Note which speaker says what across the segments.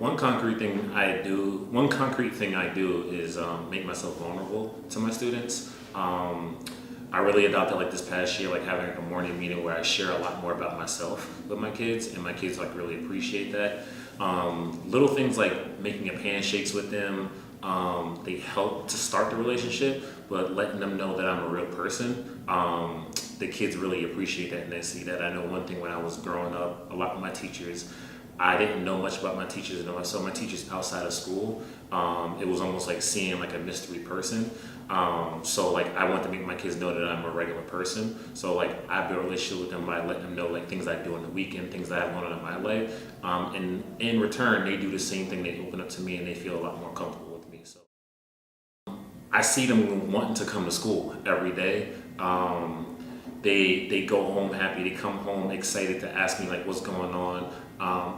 Speaker 1: One concrete thing I do is make myself vulnerable to my students. I really adopted like this past year, like having a morning meeting where I share a lot more about myself with my kids, and my kids like really appreciate that. Little things like making up handshakes with them, they help to start the relationship, but letting them know that I'm a real person. The kids really appreciate that and they see that. I know one thing when I was growing up, a lot of my teachers, I didn't know much about my teachers, and when I saw my teachers outside of school, it was almost like seeing like a mystery person. So like I want to make my kids know that I'm a regular person. So like I build a relationship with them by letting them know like things I do on the weekend, things that I want in my life. And in return, they do the same thing. They open up to me and they feel a lot more comfortable with me. So I see them wanting to come to school every day. They go home happy. They come home excited to ask me like what's going on.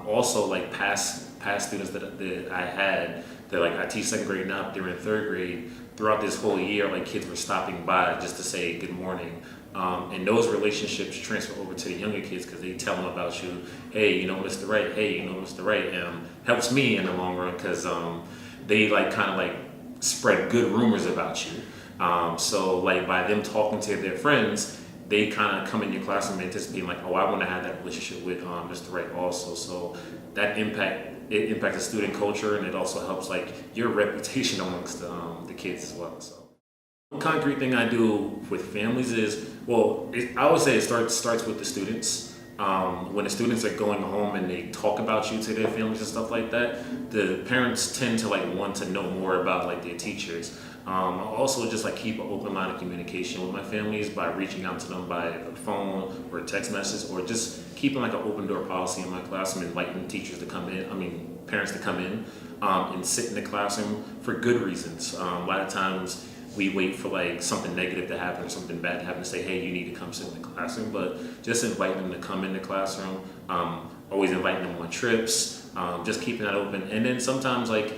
Speaker 1: Also like past students that I had that like I teach second grade now, they're in third grade. Throughout this whole year, like kids were stopping by just to say good morning. And those relationships transfer over to the younger kids because they tell them about you. Hey, you know Mr. Wright. Hey, you know Mr. Wright. Helps me in the long run because they like kind of like spread good rumors about you. So like by them talking to their friends, they kind of come in your classroom anticipating like, oh, I want to have that relationship with Mr. Wright also. So that it impacts the student culture, and it also helps like your reputation amongst the kids as well. So one concrete thing I do with families is, I always say it starts with the students. When the students are going home and they talk about you to their families and stuff like that, the parents tend to like want to know more about like their teachers. I also just like keep an open line of communication with my families by reaching out to them by phone or text message, or just keeping like an open door policy in my classroom, inviting teachers to come in, parents to come in and sit in the classroom for good reasons. A lot of times we wait for like something negative to happen or something bad to happen to say, hey, you need to come sit in the classroom, but just invite them to come in the classroom, always inviting them on trips, just keeping that open. And then sometimes like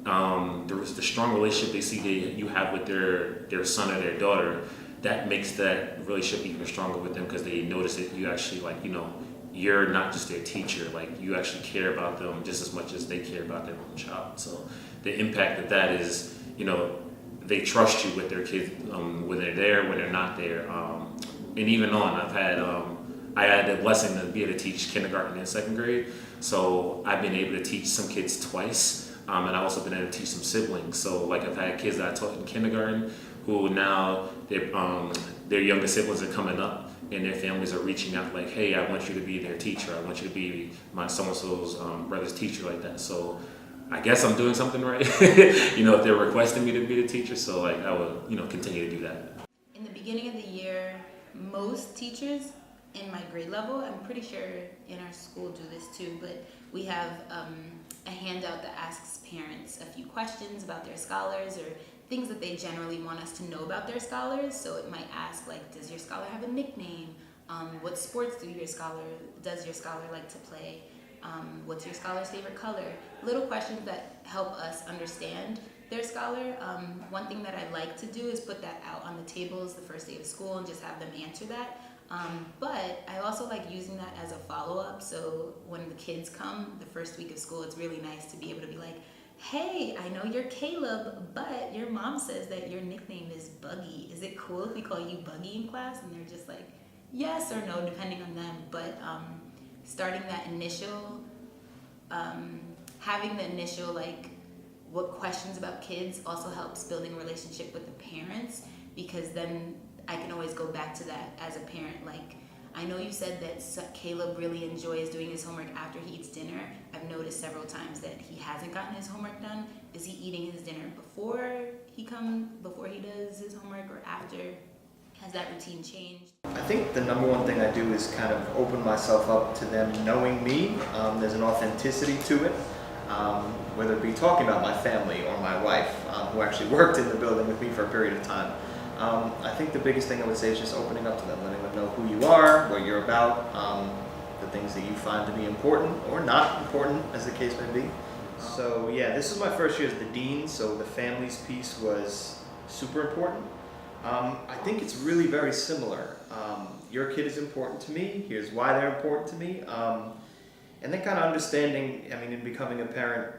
Speaker 1: the strong relationship they see you have with their son or their daughter, that makes that relationship even stronger with them because they notice that you actually like, you're not just their teacher, like you actually care about them just as much as they care about their own child. So the impact of that is, they trust you with their kids when they're there, when they're not there, and even on. I had the blessing to be able to teach kindergarten and second grade, so I've been able to teach some kids twice, and I've also been able to teach some siblings. So like I've had kids that I taught in kindergarten who now their younger siblings are coming up and their families are reaching out like, hey, I want you to be their teacher. I want you to be my so-and-so's brother's teacher, like that. So I guess I'm doing something right. If they're requesting me to be the teacher, so like I would, continue to do that.
Speaker 2: In the beginning of the year, most teachers in my grade level, I'm pretty sure in our school do this too, but we have a handout that asks parents a few questions about their scholars or things that they generally want us to know about their scholars. So it might ask like, does your scholar have a nickname? What sports does your scholar like to play? What's your scholar's favorite color? Little questions that help us understand their scholar. One thing that I like to do is put that out on the tables the first day of school and just have them answer that. But I also like using that as a follow-up. So when the kids come the first week of school, it's really nice to be able to be like, hey, I know you're Caleb, but your mom says that your nickname is Buggy. Is it cool if we call you Buggy in class? And they're just like, yes or no, depending on them. But starting that initial, having the initial like what questions about kids also helps building a relationship with the parents, because then I can always go back to that as a parent. Like, I know you said that Caleb really enjoys doing his homework after he eats dinner. I've noticed several times that he hasn't gotten his homework done. Is he eating his dinner before he does his homework or after? Has that routine changed?
Speaker 3: I think the number one thing I do is kind of open myself up to them knowing me. There's an authenticity to it, whether it be talking about my family or my wife, who actually worked in the building with me for a period of time. I think the biggest thing I would say is just opening up to them, letting them know who you are, what you're about, the things that you find to be important or not important, as the case may be. So yeah, this is my first year as the dean, so the families piece was super important. I think it's really very similar. Your kid is important to me. Here's why they're important to me. And then kind of understanding, I mean, in becoming a parent,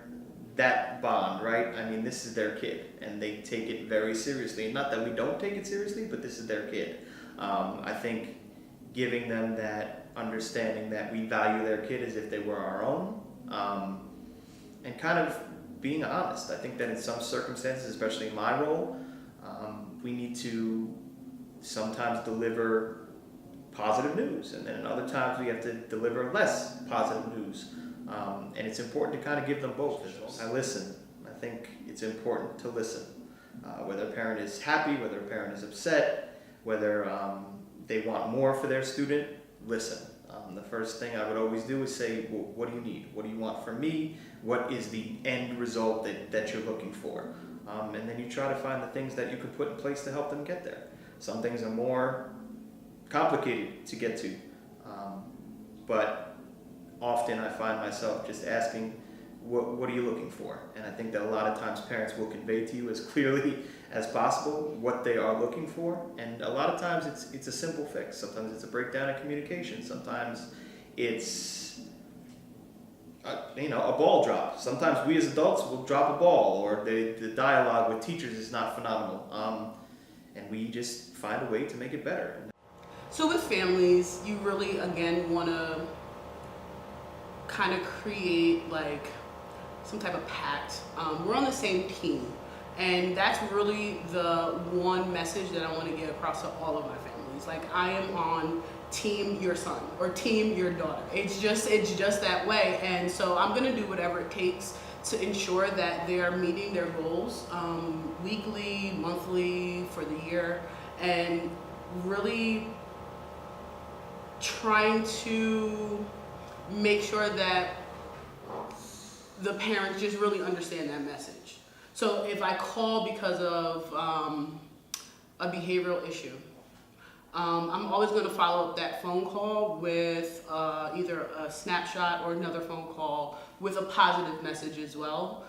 Speaker 3: that bond, right? I mean, this is their kid, and they take it very seriously. And not that we don't take it seriously, but this is their kid. I think giving them that understanding that we value their kid as if they were our own, and kind of being honest. I think that in some circumstances, especially in my role, we need to sometimes deliver positive news, and then in other times we have to deliver less positive news. And it's important to kind of give them both. I listen. I think it's important to listen. Whether a parent is happy, whether a parent is upset, whether they want more for their student, listen. The first thing I would always do is say, well, what do you need? What do you want from me? What is the end result that you're looking for? And then you try to find the things that you could put in place to help them get there. Some things are more complicated to get to, but often I find myself just asking, what are you looking for? And I think that a lot of times parents will convey to you as clearly as possible what they are looking for. And a lot of times it's a simple fix. Sometimes it's a breakdown in communication. Sometimes it's a ball drop. Sometimes we as adults will drop a ball, or the dialogue with teachers is not phenomenal. And we just find a way to make it better.
Speaker 4: So with families, you really, again, want to kind of create like some type of pact. We're on the same team, and that's really the one message that I want to get across to all of my families. Like, I am on team your son or team your daughter. It's just that way. And so I'm going to do whatever it takes to ensure that they are meeting their goals weekly, monthly, for the year, and really trying to make sure that the parents just really understand that message. So if I call because of a behavioral issue, I'm always going to follow up that phone call with either a snapshot or another phone call with a positive message as well.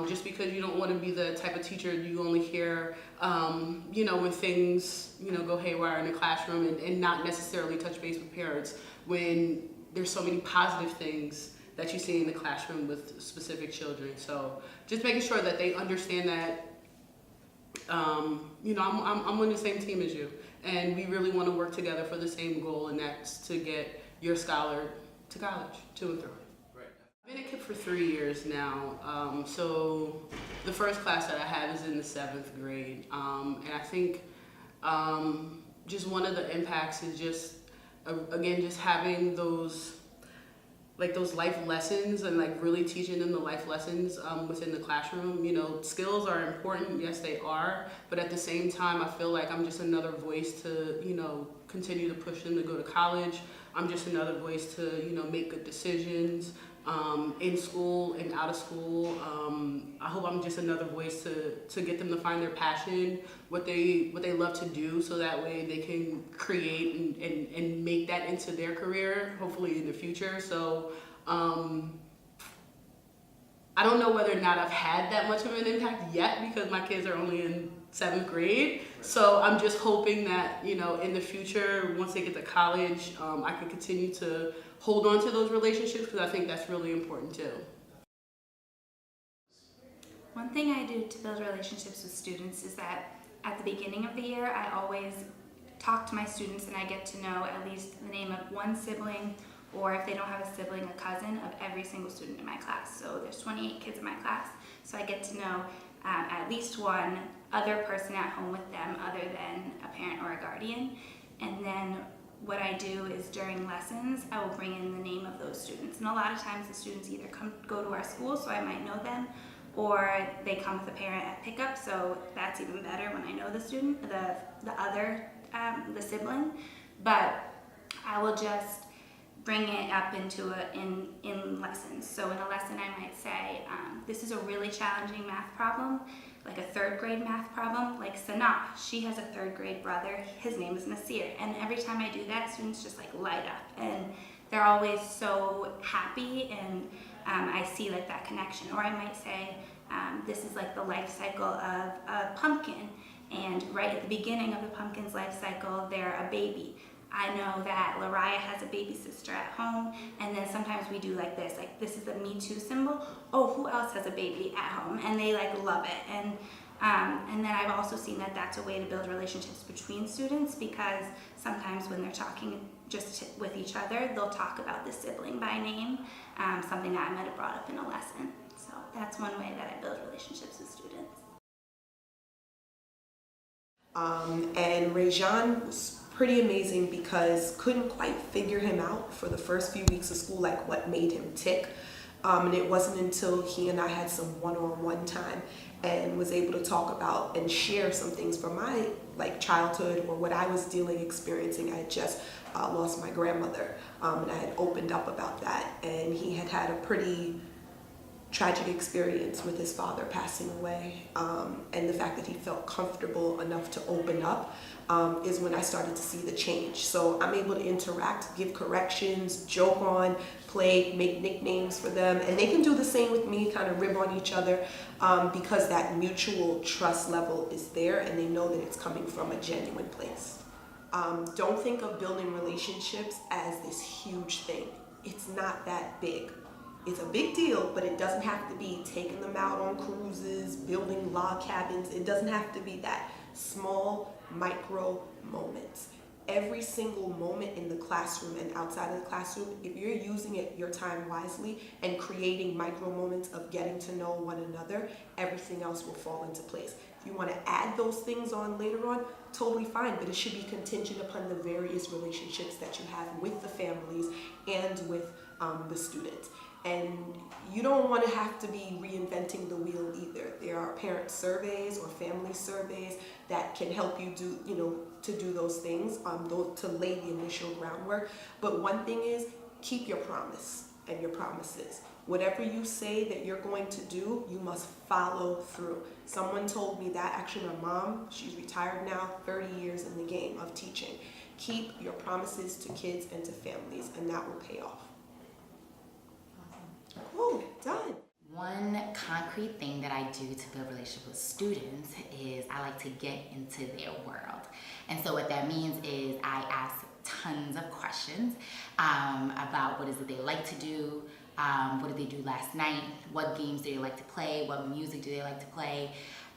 Speaker 4: Just because you don't want to be the type of teacher you only hear, when things, go haywire in the classroom, and not necessarily touch base with parents when there's so many positive things that you see in the classroom with specific children. So just making sure that they understand that, I'm on the same team as you, and we really want to work together for the same goal, and that's to get your scholar to college, to and through. I've been at KIPP for 3 years now. So the first class that I have is in the 7th grade. And I think just one of the impacts is just, again, just having those life lessons, and like really teaching them the life lessons within the classroom. Skills are important, yes they are, but at the same time I feel like I'm just another voice to, continue to push them to go to college. I'm just another voice to, make good decisions in school and out of school. I hope I'm just another voice to get them to find their passion, what they love to do, so that way they can create and make that into their career, hopefully in the future. So I don't know whether or not I've had that much of an impact yet, because my kids are only in 7th grade. So I'm just hoping that, in the future, once they get to college, I can continue to hold on to those relationships, because I think that's really important too.
Speaker 5: One thing I do to build relationships with students is that at the beginning of the year, I always talk to my students, and I get to know at least the name of one sibling, or if they don't have a sibling, a cousin of every single student in my class. So there's 28 kids in my class, so I get to know at least one other person at home with them other than a parent or a guardian. And then what I do is during lessons, I will bring in the name of those students. And a lot of times the students either go to our school, so I might know them, or they come with a parent at pickup, so that's even better when I know the student, the sibling. But I will just bring it up in lessons. So in a lesson I might say, this is a really challenging math problem, like a 3rd grade math problem, like Sanaa. She has a 3rd grade brother, his name is Nasir. And every time I do that, students just like light up, and they're always so happy, and I see like that connection. Or I might say, this is like the life cycle of a pumpkin, and right at the beginning of the pumpkin's life cycle, they're a baby. I know that Lariah has a baby sister at home, and then sometimes we do like this is the Me Too symbol. Oh, who else has a baby at home? And they like love it. And then I've also seen that that's a way to build relationships between students, because sometimes when they're talking with each other, they'll talk about the sibling by name, something that I might have brought up in a lesson. So that's one way that I build relationships with students.
Speaker 6: And Rajan was pretty amazing because couldn't quite figure him out for the first few weeks of school, like what made him tick. And it wasn't until he and I had some one-on-one time and was able to talk about and share some things from my childhood or what I was experiencing. I had just lost my grandmother, and I had opened up about that, and he had had a pretty tragic experience with his father passing away, and the fact that he felt comfortable enough to open up is when I started to see the change. So I'm able to interact, give corrections, joke on, play, make nicknames for them, and they can do the same with me, kind of rib on each other, because that mutual trust level is there and they know that it's coming from a genuine place. Don't think of building relationships as this huge thing. It's not that big. It's a big deal, but it doesn't have to be taking them out on cruises, building log cabins. It doesn't have to be that. Small, micro moments. Every single moment in the classroom and outside of the classroom, if you're using your time wisely and creating micro moments of getting to know one another, everything else will fall into place. If you want to add those things on later on, totally fine, but it should be contingent upon the various relationships that you have with the families and with the students. And you don't want to have to be reinventing the wheel either. There are parent surveys or family surveys that can help you to do those things, to lay the initial groundwork. But one thing is, keep your promise and your promises. Whatever you say that you're going to do, you must follow through. Someone told me that, actually my mom, she's retired now, 30 years in the game of teaching. Keep your promises to kids and to families, and that will pay off. Cool, done.
Speaker 7: One concrete thing that I do to build relationships with students is I like to get into their world. And so what that means is I ask tons of questions about what is it they like to do, what did they do last night, what games do they like to play, what music do they like to play.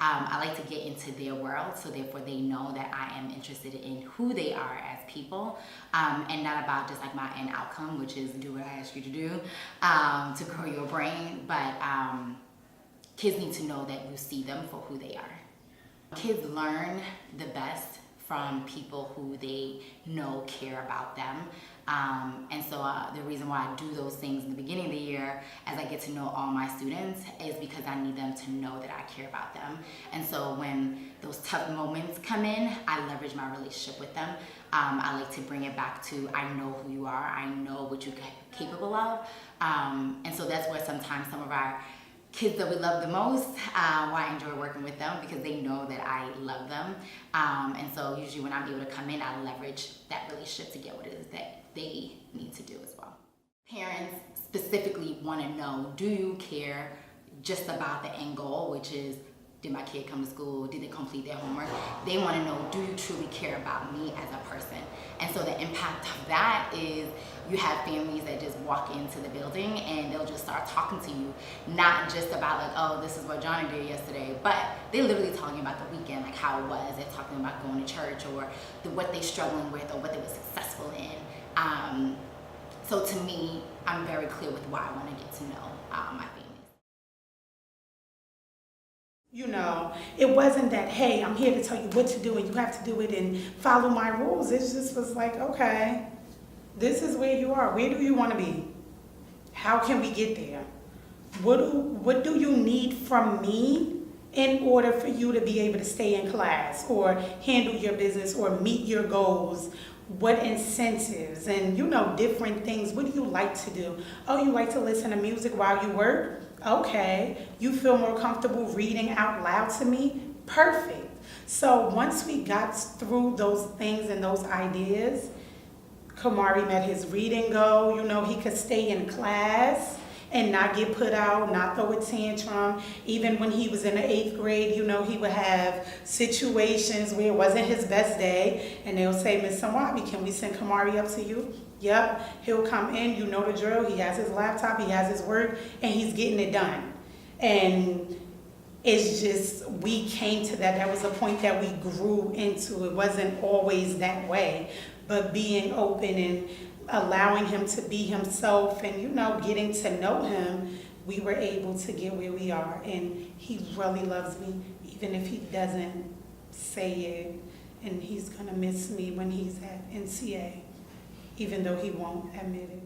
Speaker 7: I like to get into their world, so therefore they know that I am interested in who they are as people, and not about just like my end outcome, which is do what I ask you to do to grow your brain. But kids need to know that you see them for who they are. Kids learn the best from people who they know care about them. And so the reason why I do those things in the beginning of the year as I get to know all my students is because I need them to know that I care about them. And so when those tough moments come in, I leverage my relationship with them. I like to bring it back to, I know who you are, I know what you're capable of. And so that's where sometimes some of our kids that we love the most, why I enjoy working with them, because they know that I love them. And so usually when I'm able to come in, I leverage that relationship to get what it is that they need to do as well. Parents specifically want to know, do you care just about the end goal, which is, did my kid come to school? Did they complete their homework? They want to know, do you truly care about me as a person? And so the impact of that is you have families that just walk into the building and they'll just start talking to you, not just about like, oh, this is what Johnny did yesterday, but they're literally talking about the weekend, like how it was. They're talking about going to church or what they're struggling with or what they were successful in. So to me, I'm very clear with why I want to get to know my families.
Speaker 8: You know, it wasn't that, hey, I'm here to tell you what to do and you have to do it and follow my rules. It just was like, okay, this is where you are. Where do you want to be? How can we get there? What do you need from me in order for you to be able to stay in class or handle your business or meet your goals? What incentives and, different things. What do you like to do? Oh, you like to listen to music while you work? Okay. You feel more comfortable reading out loud to me? Perfect. So once we got through those things and those ideas, Kamari met his reading goal. He could stay in class and not get put out, not throw a tantrum. Even when he was in the 8th grade, you know, he would have situations where it wasn't his best day, and they'll say, Miss Samwabi, can we send Kamari up to you? Yep, he'll come in, you know the drill, he has his laptop, he has his work, and he's getting it done. And it's just, we came to that was a point that we grew into. It wasn't always that way, but being open and allowing him to be himself and, you know, getting to know him, we were able to get where we are. And he really loves me, even if he doesn't say it. And he's gonna miss me when he's at NCA, even though he won't admit it.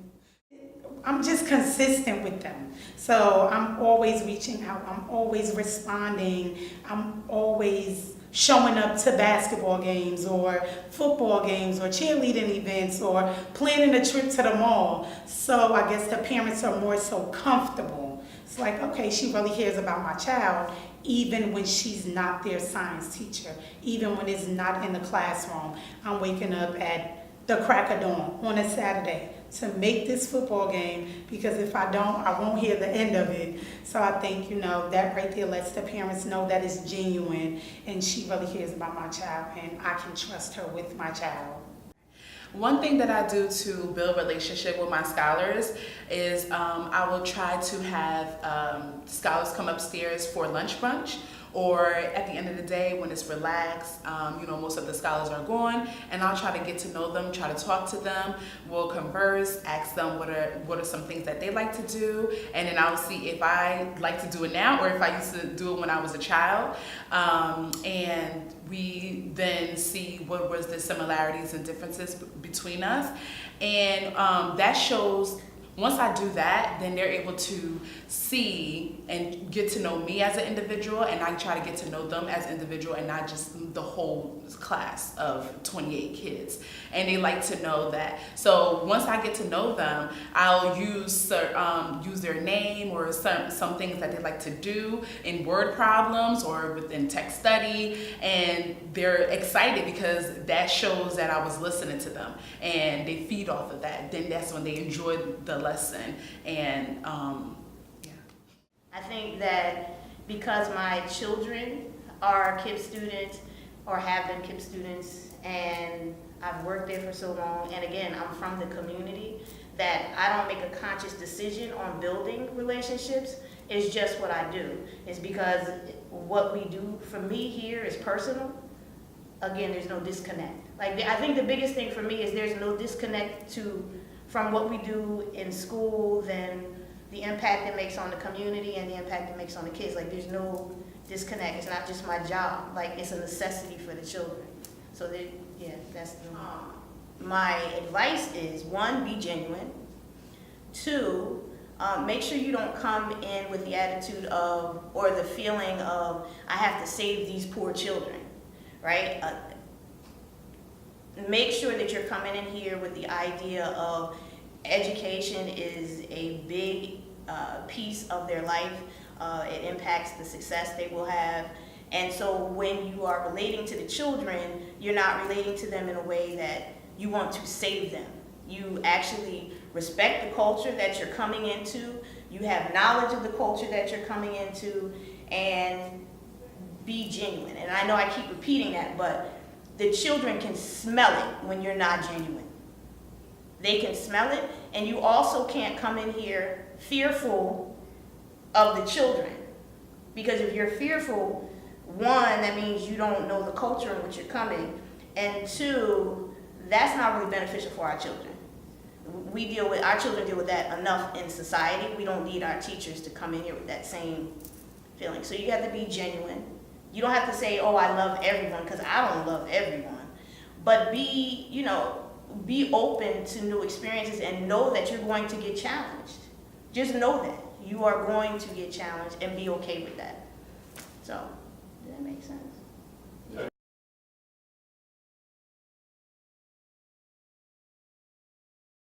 Speaker 8: I'm just consistent with them. So I'm always reaching out. I'm always responding. I'm always showing up to basketball games or football games or cheerleading events or planning a trip to the mall. So I guess the parents are more so comfortable. It's like, okay, she really cares about my child, even when she's not their science teacher, even when it's not in the classroom. I'm waking up at the crack of dawn on a Saturday to make this football game, because if I don't, I won't hear the end of it. So I think, you know, that right there lets the parents know that it's genuine and she really cares about my child and I can trust her with my child.
Speaker 9: One thing that I do to build relationship with my scholars is I will try to have scholars come upstairs for lunch brunch, or at the end of the day when it's relaxed, you know, most of the scholars are gone, and I'll try to get to know them, try to talk to them, we'll converse, ask them what are some things that they like to do, and then I'll see if I like to do it now or if I used to do it when I was a child, and we then see what was the similarities and differences between us, and that shows. Once I do that, then they're able to see and get to know me as an individual, and I try to get to know them as an individual and not just the whole class of 28 kids. And they like to know that. So once I get to know them, I'll use their name or some things that they like to do in word problems or within tech study, and they're excited because that shows that I was listening to them, and they feed off of that. Then that's when they enjoy the lesson. And
Speaker 10: I think that because my children are KIPP students or have been KIPP students, and I've worked there for so long, and again, I'm from the community, that I don't make a conscious decision on building relationships. It's just what I do. It's because what we do for me here is personal. Again, there's no disconnect. Like, I think the biggest thing for me is there's no disconnect from what we do in school, then the impact it makes on the community and the impact it makes on the kids. Like, there's no disconnect. It's not just my job. Like, it's a necessity for the children. So that's my advice is, 1, be genuine. 2, make sure you don't come in with the attitude of, or the feeling of, I have to save these poor children, right? Make sure that you're coming in here with the idea of education is a big piece of their life. It impacts the success they will have. And so when you are relating to the children, you're not relating to them in a way that you want to save them. You actually respect the culture that you're coming into. You have knowledge of the culture that you're coming into, and be genuine. And I know I keep repeating that, but the children can smell it when you're not genuine. They can smell it, and you also can't come in here fearful of the children. Because if you're fearful, 1, that means you don't know the culture in which you're coming, and 2, that's not really beneficial for our children. Our children deal with that enough in society. We don't need our teachers to come in here with that same feeling. So you have to be genuine. You don't have to say, oh, I love everyone, because I don't love everyone. But be open to new experiences and know that you're going to get challenged. Just know that you are going to get challenged and be okay with that. So, does that make sense?